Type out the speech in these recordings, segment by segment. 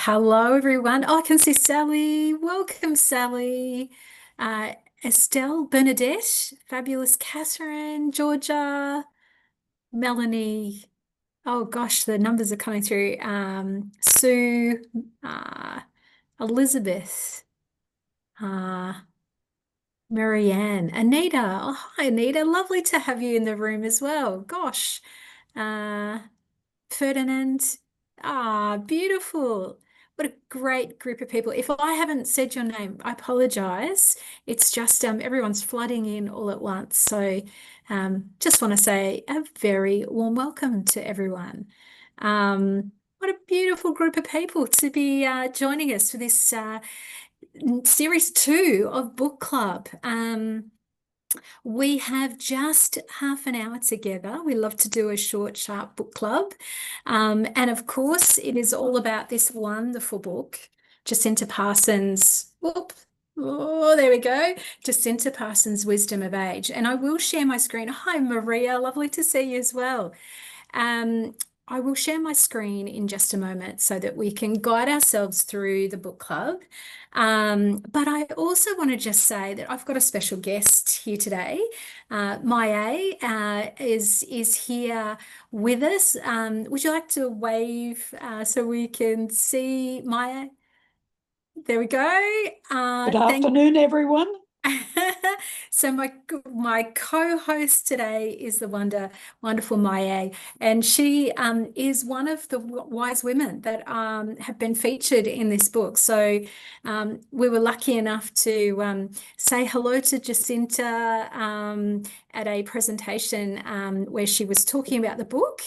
Hello, everyone. Oh, I can see Sally. Welcome, Sally. Uh, Estelle, Bernadette, fabulous Catherine, Georgia, Melanie. Oh gosh, the numbers are coming through. Sue, uh, Elizabeth, uh, Marianne, Anita. Oh, hi, Anita. Lovely to have you in the room as well. Gosh. Uh, Ferdinand. Ah, beautiful. What a great group of people. If I haven't said your name, I apologize. It's just everyone's flooding in all at once. So just want to say a very warm welcome to everyone. What a beautiful group of people to be joining us for this series two of Book Club. We have just half an hour together. We love to do a short, sharp book club. And of course, it is all about this wonderful book, Jacinta Parsons. Whoop. Oh, there we go. Jacinta Parsons' Wisdom of Age. And I will share my screen. Hi, Maria. Lovely to see you as well. Um, I will share my screen in just a moment so that we can guide ourselves through the book club. But I also want to just say that I've got a special guest here today. Maie is here with us. Would you like to wave so we can see Maie? There we go. Good Thank afternoon, everyone. So my co-host today is the wonderful Maie, and she is one of the wise women that have been featured in this book. So we were lucky enough to say hello to Jacinta at a presentation where she was talking about the book.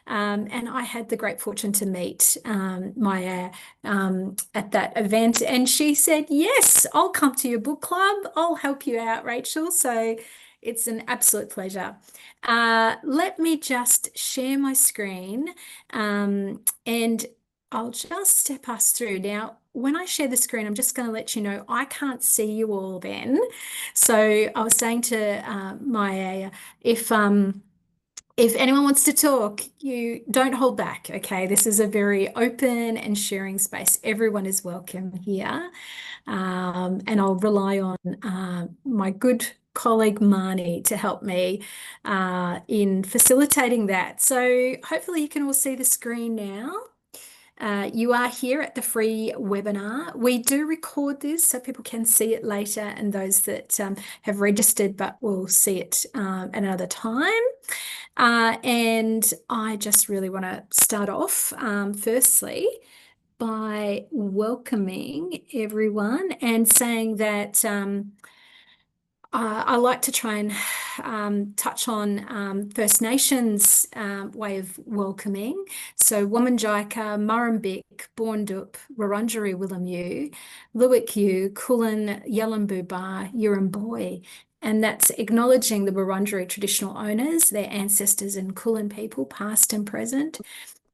And I had the great fortune to meet Maya at that event. And she said, yes, I'll come to your book club. I'll help you out, Rachel. So it's an absolute pleasure. Let me just share my screen and I'll just step us through. Now, when I share the screen, I'm just going to let you know I can't see you all then. So I was saying to Maya, if if anyone wants to talk, you don't hold back, okay? This is a very open and sharing space. Everyone is welcome here. And I'll rely on my good colleague Marnie to help me in facilitating that. So hopefully you can all see the screen now. You are here at the free webinar. We do record this so people can see it later, and those that have registered but will see it at another time. And I just really want to start off, firstly, by welcoming everyone and saying that I like to try and touch on First Nations way of welcoming. So Wominjeka, Murrumbik, Boondup, Wurundjeri Willamuu, Luik Kulin, Yalamboo Bar, Yurumboy. And that's acknowledging the Wurundjeri traditional owners, their ancestors and Kulin people, past and present.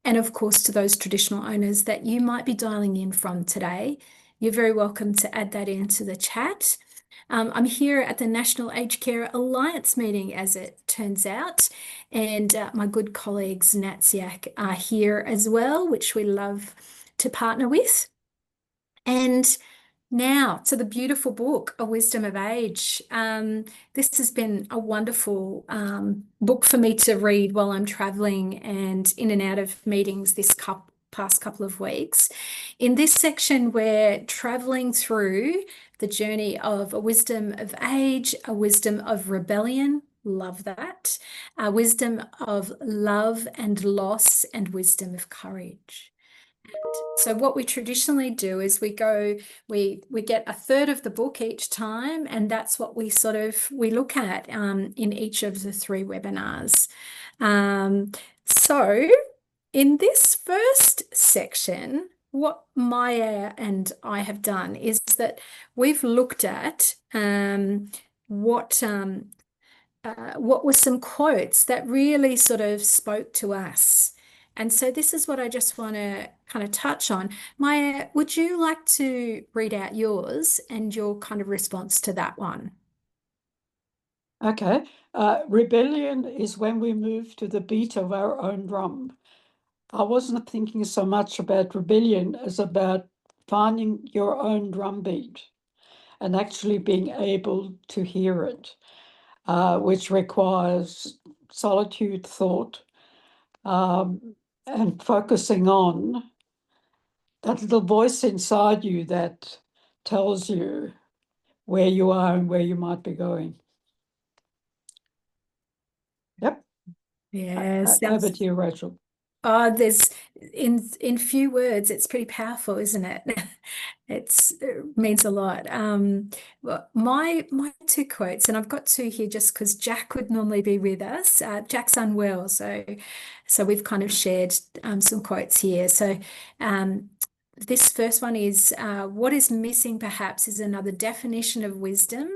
And of course, to those traditional owners that you might be dialing in from today, you're very welcome to add that into the chat. I'm here at the National Aged Care Alliance meeting, as it turns out, and my good colleagues NATSIAC are here as well, which we love to partner with. And now to the beautiful book, A Wisdom of Age. This has been a wonderful book for me to read while I'm traveling and in and out of meetings this past couple of weeks. In this section, we're traveling through the journey of a wisdom of age, a wisdom of rebellion. Love that. A wisdom of love and loss, and wisdom of courage. So what we traditionally do is we get a third of the book each time, and that's what we look at in each of the three webinars. So in this first section, what Maya and I have done is that we've looked at what what were some quotes that really sort of spoke to us. And so this is what I just want to kind of touch on. Maya, would you like to read out yours and your kind of response to that one? Okay. Rebellion is when we move to the beat of our own drum. I wasn't thinking so much about rebellion as about finding your own drumbeat and actually being able to hear it, which requires solitude, thought, and focusing on that little voice inside you that tells you where you are and where you might be going. Yep. Yeah, Over sounds. to you, Rachel. There's in few words, it's pretty powerful, isn't it? It means a lot. Well, my two quotes, and I've got two here just because Jack would normally be with us. Jack's unwell, so we've kind of shared some quotes here. So this first one is what is missing perhaps is another definition of wisdom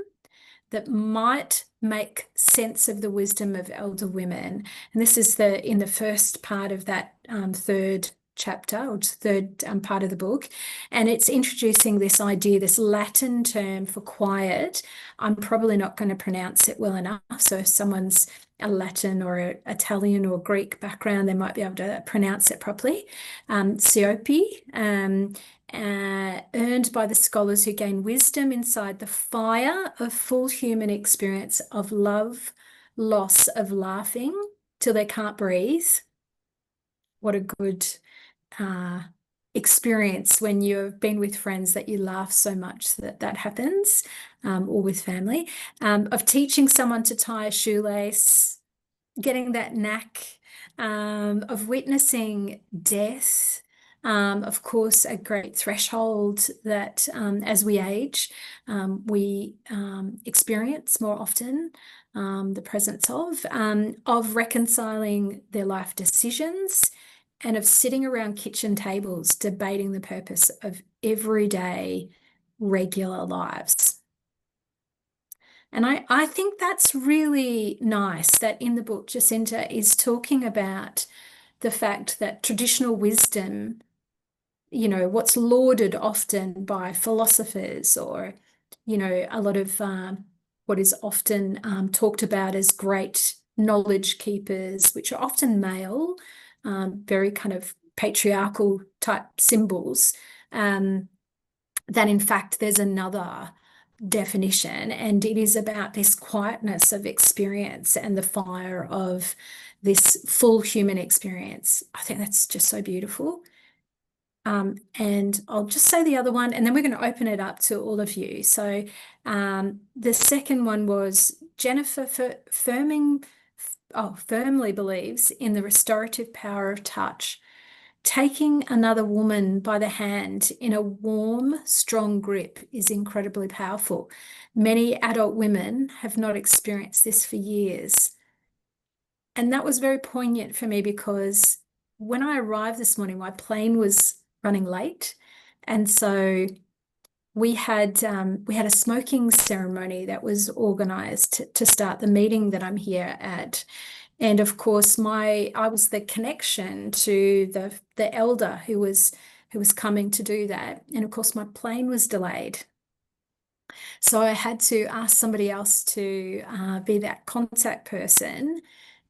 that might make sense of the wisdom of elder women. And this is in the first part of that third chapter or third part of the book. And it's introducing this idea, this Latin term for quiet. I'm probably not going to pronounce it well enough. So if someone's a Latin or an Italian or Greek background, they might be able to pronounce it properly. Siope, earned by the scholars who gain wisdom inside the fire of full human experience of love, loss of laughing till they can't breathe. What a good uh, experience when you've been with friends that you laugh so much that that happens, or with family. Of teaching someone to tie a shoelace, getting that knack of witnessing death. Of course, a great threshold that as we age, we experience more often the presence of reconciling their life decisions and of sitting around kitchen tables debating the purpose of everyday regular lives. And I think that's really nice that in the book, Jacinta is talking about the fact that traditional wisdom, what's lauded often by philosophers or, a lot of what is often talked about as great knowledge keepers, which are often male, very kind of patriarchal type symbols, that in fact there's another definition, and it is about this quietness of experience and the fire of this full human experience. I think that's just so beautiful. And I'll just say the other one, and then we're going to open it up to all of you. So the second one was Jennifer firmly believes in the restorative power of touch. Taking another woman by the hand in a warm, strong grip is incredibly powerful. Many adult women have not experienced this for years. And that was very poignant for me because when I arrived this morning, my plane was running late. And so we had a smoking ceremony that was organized to start the meeting that I'm here at. And of course, I was the connection to the elder who was coming to do that. And of course, my plane was delayed. So I had to ask somebody else to be that contact person.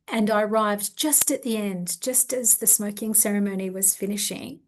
And I arrived just at the end, just as the smoking ceremony was finishing.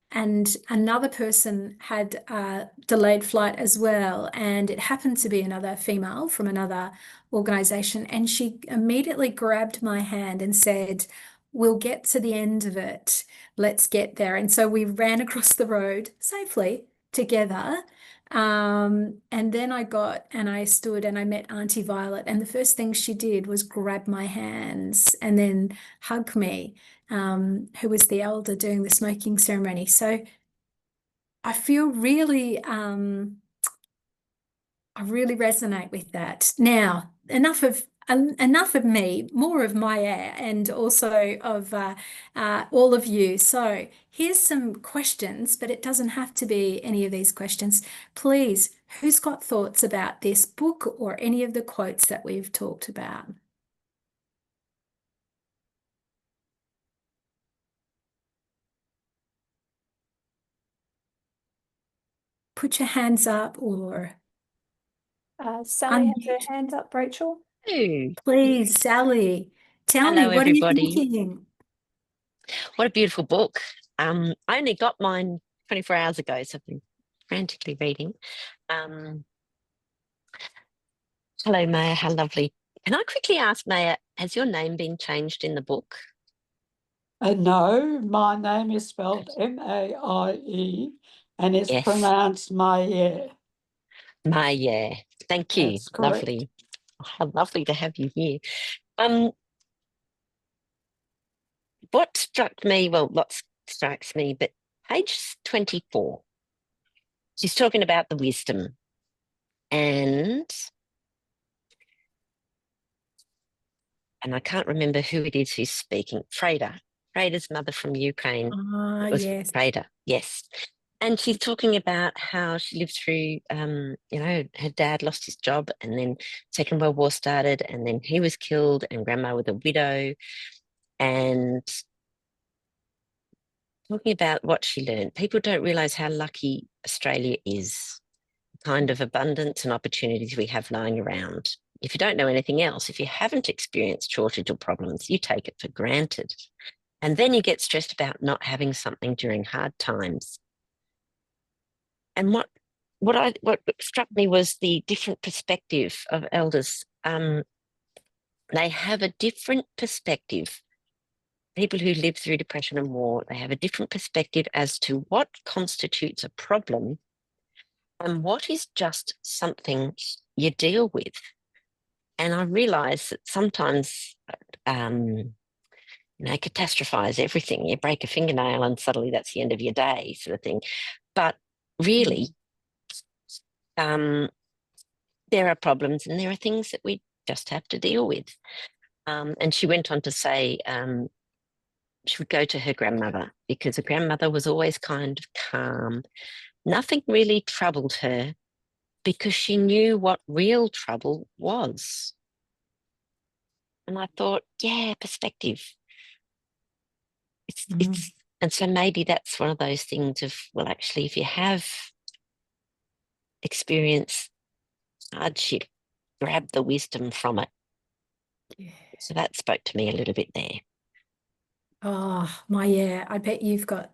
And another person had a delayed flight as well. And it happened to be another female from another organization. And she immediately grabbed my hand and said, "We'll get to the end of it. Let's get there." And so we ran across the road safely together. And then I stood and I met Auntie Violet. And the first thing she did was grab my hands and then hug me, who was the elder doing the smoking ceremony. So I feel I really resonate with that. Now, enough of me, more of Maie and also of all of you. So here's some questions, but it doesn't have to be any of these questions. Please, who's got thoughts about this book or any of the quotes that we've talked about? Put your hands up or Sally has unmute. her hand up, Rachel. Hey. Please, Sally, tell me, Hello, what are you everybody. thinking? What a beautiful book. I only got mine 24 hours ago, so I've been frantically reading. Hello, Maya. How lovely. Can I quickly ask, Maya, has your name been changed in the book? No, my name is spelled M-A-I-E and it's Yes. pronounced Maie. Maya. Thank you. That's correct. Lovely. How lovely to have you here. What struck me, well, lots strikes me, but page 24, she's talking about the wisdom. And I can't remember who it is who's speaking. Freda's mother from Ukraine. Ah, It was yes. Freda, yes. And she's talking about how she lived through, her dad lost his job and then Second World War started and then he was killed and grandma was a widow, and talking about what she learned. People don't realise how lucky Australia is, the kind of abundance and opportunities we have lying around. If you don't know anything else, if you haven't experienced shortage or problems, you take it for granted. And then you get stressed about not having something during hard times. And what struck me was the different perspective of elders. They have a different perspective. People who live through depression and war, they have a different perspective as to what constitutes a problem and what is just something you deal with. And I realise that sometimes, catastrophize everything. You break a fingernail and suddenly that's the end of your day, sort of thing. But really, there are problems and there are things that we just have to deal with. And she went on to say she would go to her grandmother because her grandmother was always kind of calm. Nothing really troubled her because she knew what real trouble was. And I thought, yeah, perspective. And so maybe that's one of those things of, well, actually, if you have experienced hardship, grab the wisdom from it. Yeah. So that spoke to me a little bit there. Oh, yeah, I bet you've got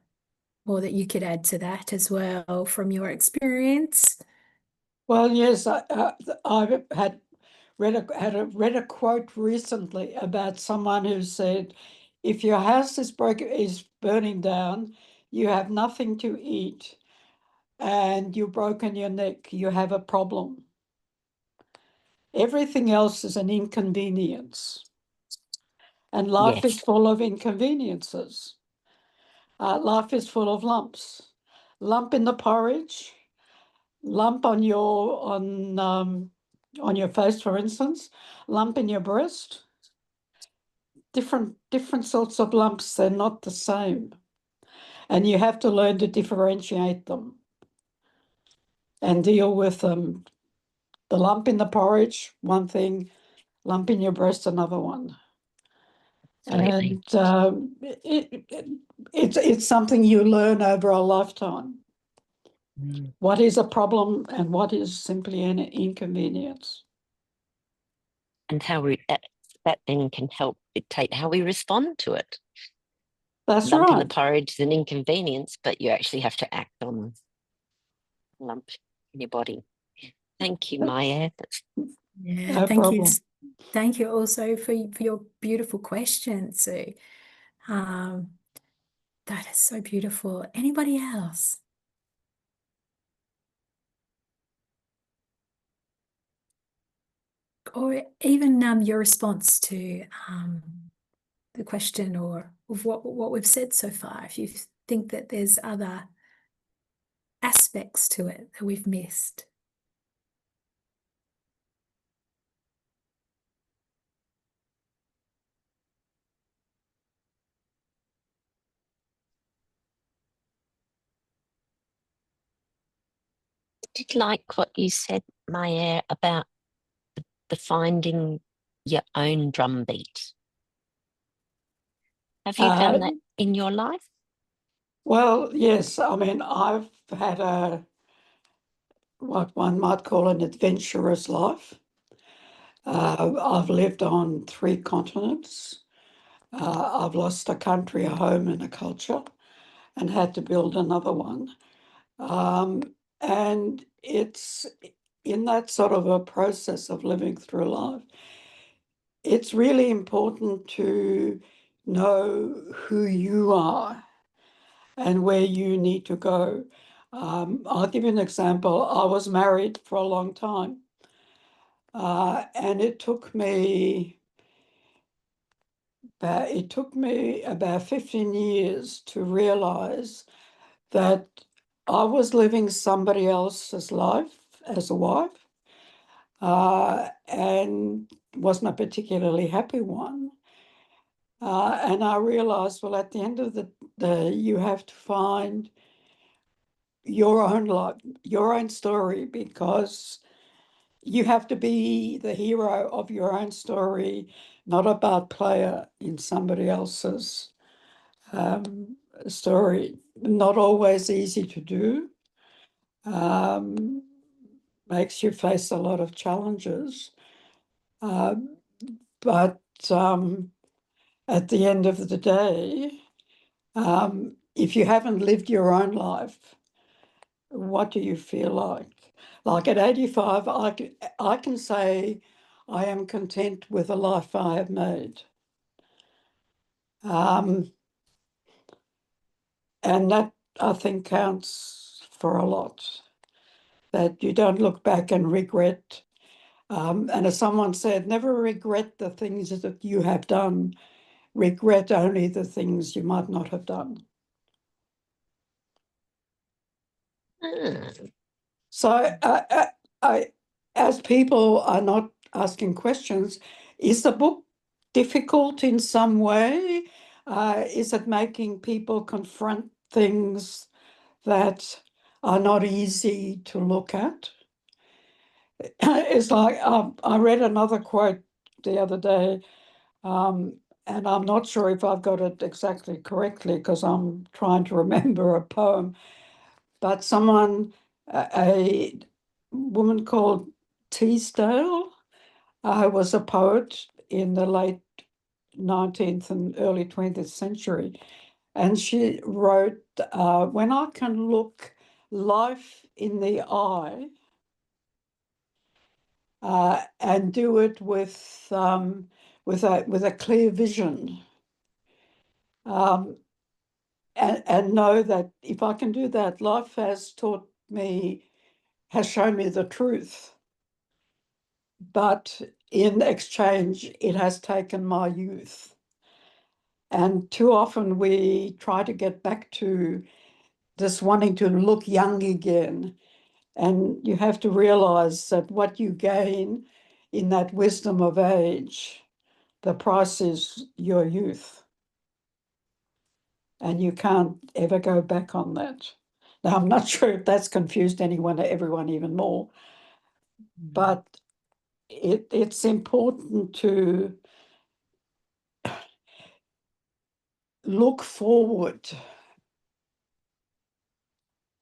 more that you could add to that as well from your experience. Well, yes, I've read a quote recently about someone who said, if your house is burning down, you have nothing to eat, and you've broken your neck, you have a problem. Everything else is an inconvenience. And life is full of inconveniences. Life is full of lumps. Lump in the porridge, lump on your face, for instance, lump in your breast. Different sorts of lumps, they're not the same. And you have to learn to differentiate them and deal with them. The lump in the porridge, one thing, lump in your breast, another one. Absolutely. And it's something you learn over a lifetime. What is a problem and what is simply an inconvenience. And how that then can help dictate how we respond to it. That's Lump in the right. porridge is an inconvenience, but you actually have to act on lump in your body. Thank you, Maie. Yeah, No thank you. problem. Thank you also for your beautiful questions, Sue. That is so beautiful. Anybody else? Or even your response to the question or of what we've said so far, if you think that there's other aspects to it that we've missed. I did like what you said, Maie, about the finding your own drumbeat. Have you found that in your life? Well, yes. I mean, I've had what one might call an adventurous life. I've lived on 3 continents. I've lost a country, a home, and a culture, and had to build another one. And it's in that sort of a process of living through life, it's really important to know who you are and where you need to go. I'll give you an example. I was married for a long time, and it took me about 15 years to realize that I was living somebody else's life as a wife, and wasn't a particularly happy one. And I realized, well, at the end of the day, you have to find your own life, your own story, because you have to be the hero of your own story, not a part player in somebody else's story. Not always easy to do. Makes you face a lot of challenges. But at the end of the day, if you haven't lived your own life, what do you feel like? Like at 85, I can say I am content with the life I have made. And that, I think, counts for a lot, that you don't look back and regret. And as someone said, never regret the things that you have done, regret only the things you might not have done. Ah, So as people are not asking questions, is the book difficult in some way? Is it making people confront things that are not easy to look at? It's like, I read another quote the other day, and I'm not sure if I've got it exactly correctly because I'm trying to remember a poem, but a woman called Teasdale, who was a poet in the late 19th and early 20th century. And she wrote, when I can look life in the eye, and do it with a clear vision, and know that if I can do that, life has shown me the truth. But in exchange, it has taken my youth. And too often we try to get back to this wanting to look young again. And you have to realize that what you gain in that wisdom of age, the price is your youth. And you can't ever go back on that. Now, I'm not sure if that's confused everyone even more, but it's important to look forward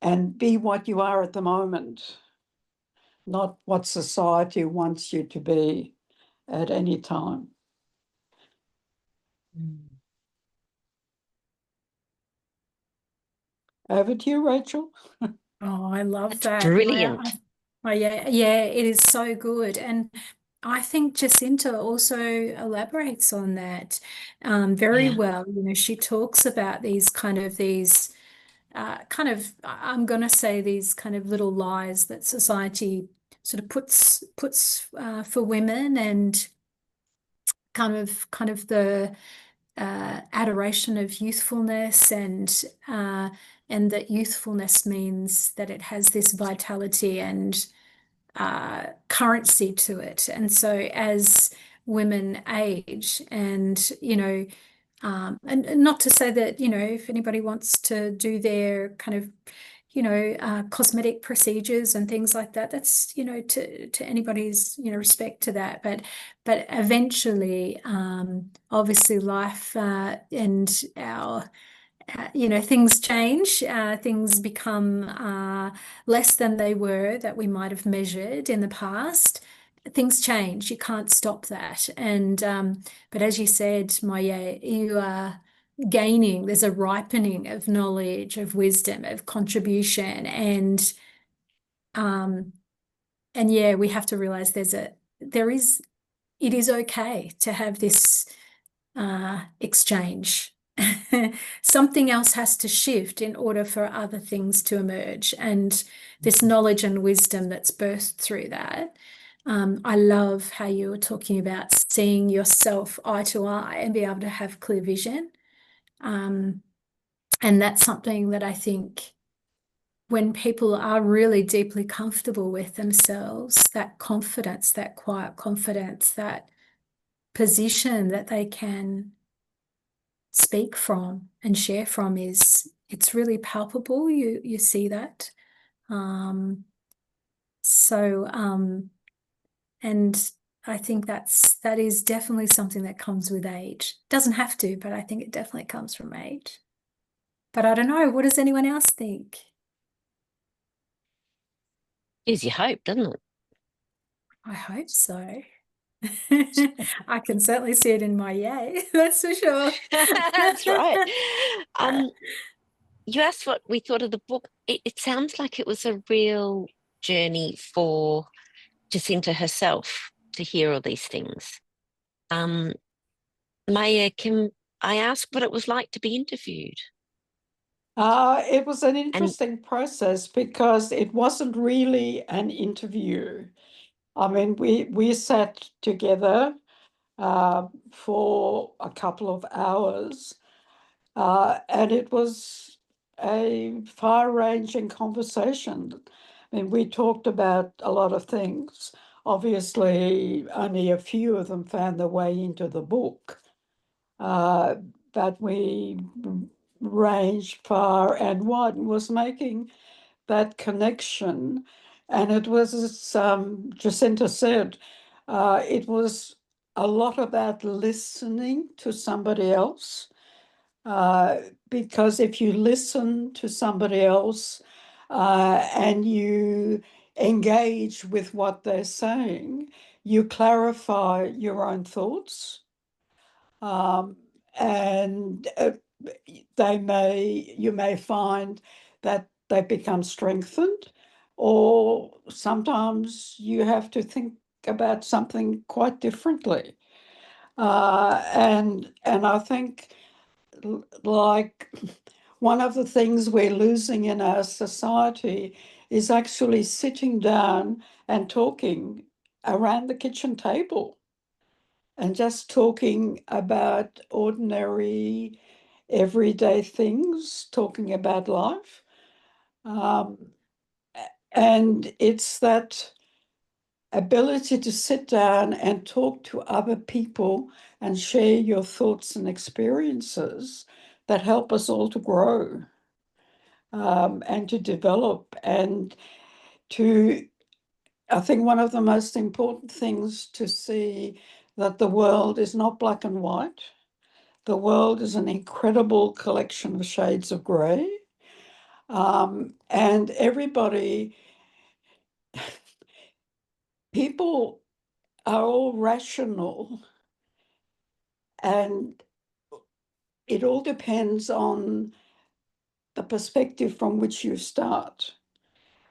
and be what you are at the moment, not what society wants you to be at any time. Over to you, Rachel. Oh, I love that's that. brilliant. Yeah, it is so good. And I think Jacinta also elaborates on that very Yeah. well. You know, she talks about I'm going to say these kind of little lies that society sort of puts for women, and kind of the adoration of youthfulness, and that youthfulness means that it has this vitality and currency to it. And so as women age, and and not to say that, if anybody wants to do their kind of, cosmetic procedures and things like that, that's, to anybody's, respect to that. But eventually, obviously life, and our things change, things become less than they were that we might have measured in the past. things change. You can't stop that. And but as you said, Maie, you are gaining, there's a ripening of knowledge, of wisdom, of contribution, um and yeah, we have to realize it is okay to have this exchange. Something else has to shift in order for other things to emerge, and this knowledge and wisdom that's birthed through that. I love how you were talking about seeing yourself eye to eye and be able to have clear vision. And that's something that I think when people are really deeply comfortable with themselves, that confidence, that quiet confidence, that position that they can speak from and share from it's really palpable. You see that. So and I think that is definitely something that comes with age. Doesn't have to, but I think it definitely comes from age. But I don't know, what does anyone else think? Gives you hope, doesn't it? I hope so. I can certainly see it in my yay, that's for sure. That's right. You asked what we thought of the book. It sounds like it was a real journey for Jacinta herself to hear all these things. Maie, can I ask what it was like to be interviewed? It was an interesting process because it wasn't really an interview. I mean, we sat together for a couple of hours, and it was a far-ranging conversation. I mean, we talked about a lot of things. Obviously, only a few of them found their way into the book, but we ranged far and wide and was making that connection. And it was, as Jacinta said, it was a lot about listening to somebody else. Because if you listen to somebody else and you engage with what they're saying, you clarify your own thoughts. And you may find that they become strengthened, or sometimes you have to think about something quite differently. And I think like one of the things we're losing in our society is actually sitting down and talking around the kitchen table and just talking about ordinary, everyday things, talking about life. And it's that ability to sit down and talk to other people and share your thoughts and experiences that help us all to grow and to develop and to, I think one of the most important things to see that the world is not black and white. The world is an incredible collection of shades of grey. And everybody, people are all rational, and it all depends on the perspective from which you start.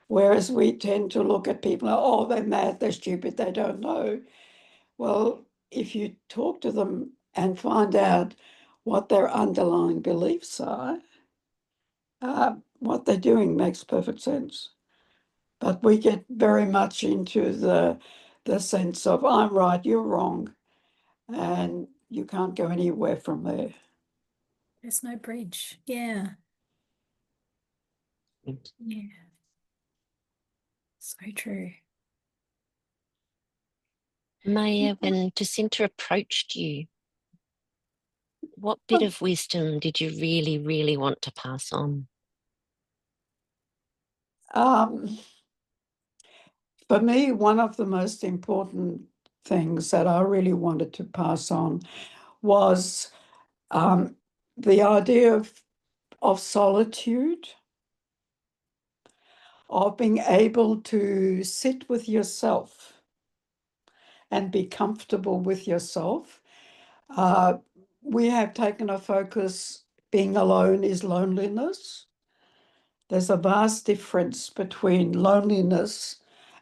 Whereas we tend to look at people, oh, they're mad, they're stupid, they don't know. Well, if you talk to them and find out what their underlying beliefs are, what they're doing makes perfect sense. But we get very much into the sense of I'm right, you're wrong, and you can't go anywhere from there. There's no bridge. Yeah. Yeah. So true. Maie, when Jacinta approached you, what bit of wisdom did you really, really want to pass on? For me, one of the most important things that I really wanted to pass on was the idea of solitude, of being able to sit with yourself and be comfortable with yourself. We have taken a focus, being alone is loneliness. There's a vast difference between loneliness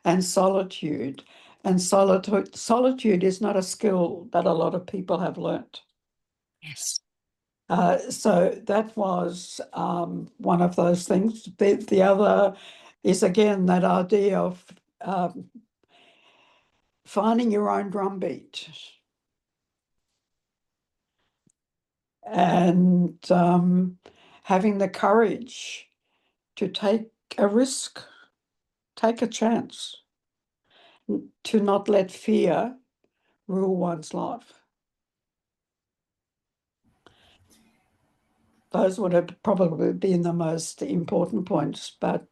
and solitude. And solitude is not a skill that a lot of people have learnt. Yes. So that was one of those things. The other is, again, that idea of finding your own drumbeat and having the courage to take a risk, take a chance, to not let fear rule one's life. Those would have probably been the most important points. But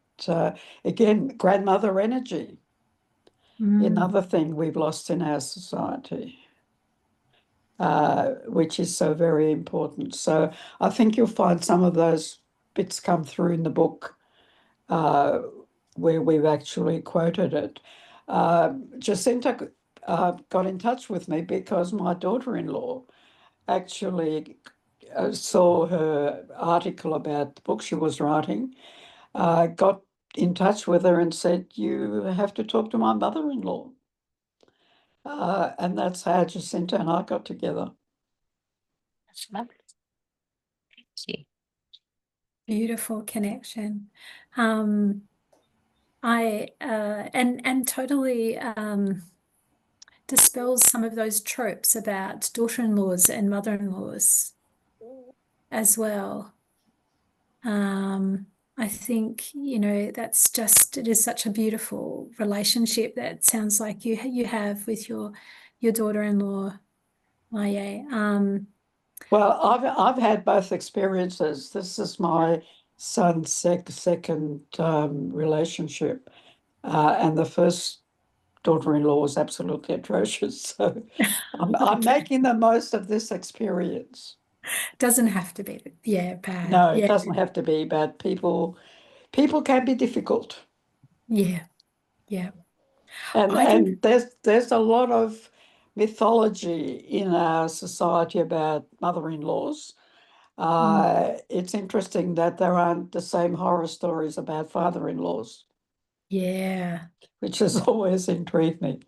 again, grandmother energy, another thing we've lost in our society, which is so very important. So I think you'll find some of those bits come through in the book where we've actually quoted it. Jacinta got in touch with me because my daughter-in-law actually saw her article about the book she was writing, got in touch with her and said, you have to talk to my mother-in-law. And that's how Jacinta and I got together. That's lovely. Thank you. Beautiful connection. I and totally dispels some of those tropes about daughter-in-laws and mother-in-laws as well. I think, you know, that's just, it is such a beautiful relationship that sounds like you have with your daughter-in-law, Maie. Well, I've had both experiences. This is my son's second relationship, and the first daughter-in-law was absolutely atrocious. So I'm making the most of this experience. Doesn't have to be, yeah, bad. No, it Yeah, doesn't have to be bad. People can be difficult, yeah, yeah. and I think, and there's a lot of mythology in our society about mother-in-laws. It's interesting that there aren't the same horror stories about father-in-laws, yeah. which has always intrigued me.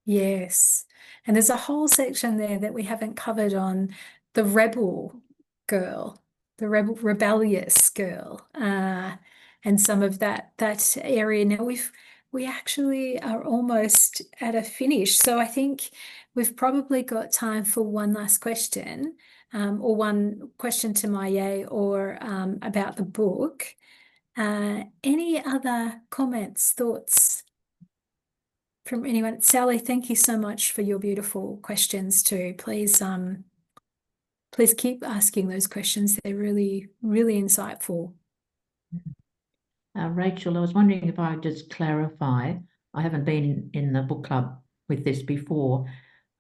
Yes. And there's a whole section there that we haven't covered on the rebel girl, the rebellious girl, and some of that area. Now we actually are almost at a finish. So I think we've probably got time for one last question, or one question to Maie or about the book. Any other comments, thoughts from anyone? Sally, thank you so much for your beautiful questions too. Please keep asking those questions. They're really, really insightful. Rachel, I was wondering if I could just clarify. I haven't been in the book club with this before.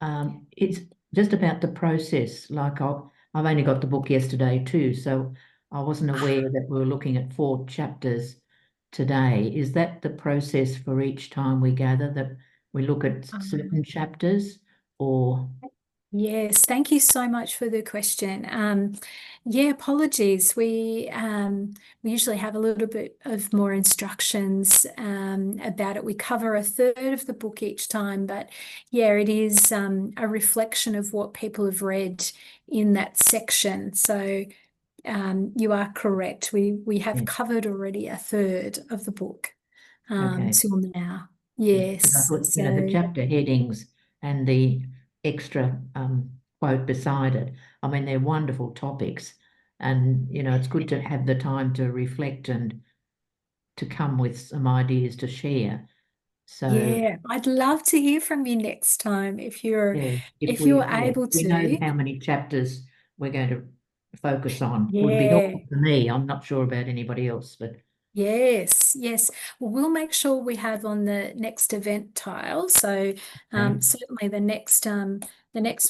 It's just about the process. Like I've only got the book yesterday too, so I wasn't aware that we were looking at 4 chapters today. Is that the process for each time we gather, that we look at certain chapters, or? Yes, thank you so much for the question. Yeah, apologies. We usually have a little bit of more instructions about it. We cover a third of the book each time, but yeah, it is a reflection of what people have read in that section. So you are correct. We have covered already a third of the book Okay. till now. Yeah, 'cause I Yes. thought, So the chapter headings and the extra quote beside it, I mean, they're wonderful topics, and it's good to have the time to reflect and to come with some ideas to share. So yeah, I'd love to hear from you next time if you're yeah, if you're if able we know to. how many chapters we're going to focus on, would be Yeah. helpful to me. I'm not sure about anybody else, but Yes, yes. Well, we'll make sure we have on the next event tile. So okay. certainly the next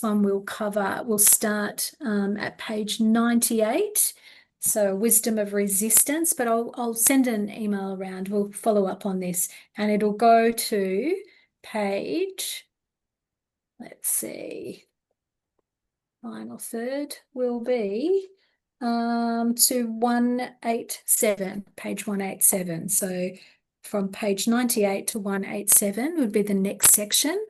one we'll start at page 98. So wisdom of resistance, but I'll send an email around. We'll follow up on this and it'll go to page let's see, final third will be to 187, page 187. So from page 98 to 187 would be the next section.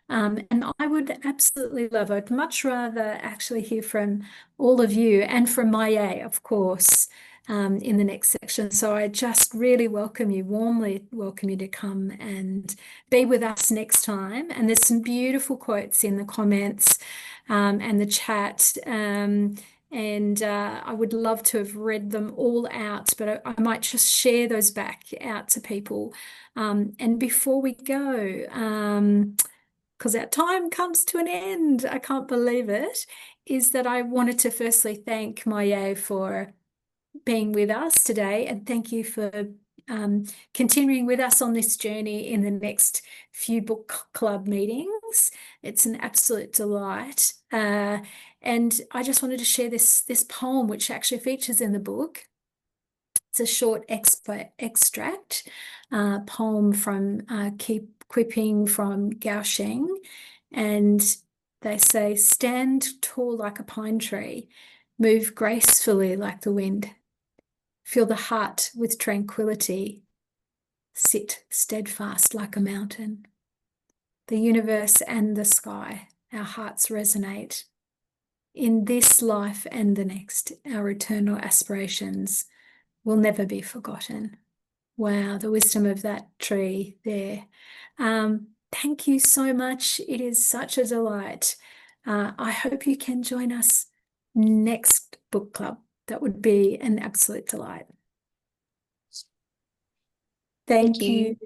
And I would absolutely love, I'd much rather actually hear from all of you and from Maie, of course, in the next section. So I just really warmly welcome you to come and be with us next time. And there's some beautiful quotes in the comments and the chat. And I would love to have read them all out, but I might just share those back out to people. And before we go, because our time comes to an end, I can't believe it, is that I wanted to firstly thank Maie for being with us today, and thank you for continuing with us on this journey in the next few book club meetings. It's an absolute delight. And I just wanted to share this poem, which actually features in the book. It's a short extract, poem from Keep Quipping from Gao Sheng, and they say, stand tall like a pine tree, move gracefully like the wind, fill the heart with tranquility, sit steadfast like a mountain. The universe and the sky, our hearts resonate. In this life and the next, our eternal aspirations will never be forgotten. Wow, the wisdom of that tree there. Thank you so much. It is such a delight. I hope you can join us next book club. That would be an absolute delight. Thank you.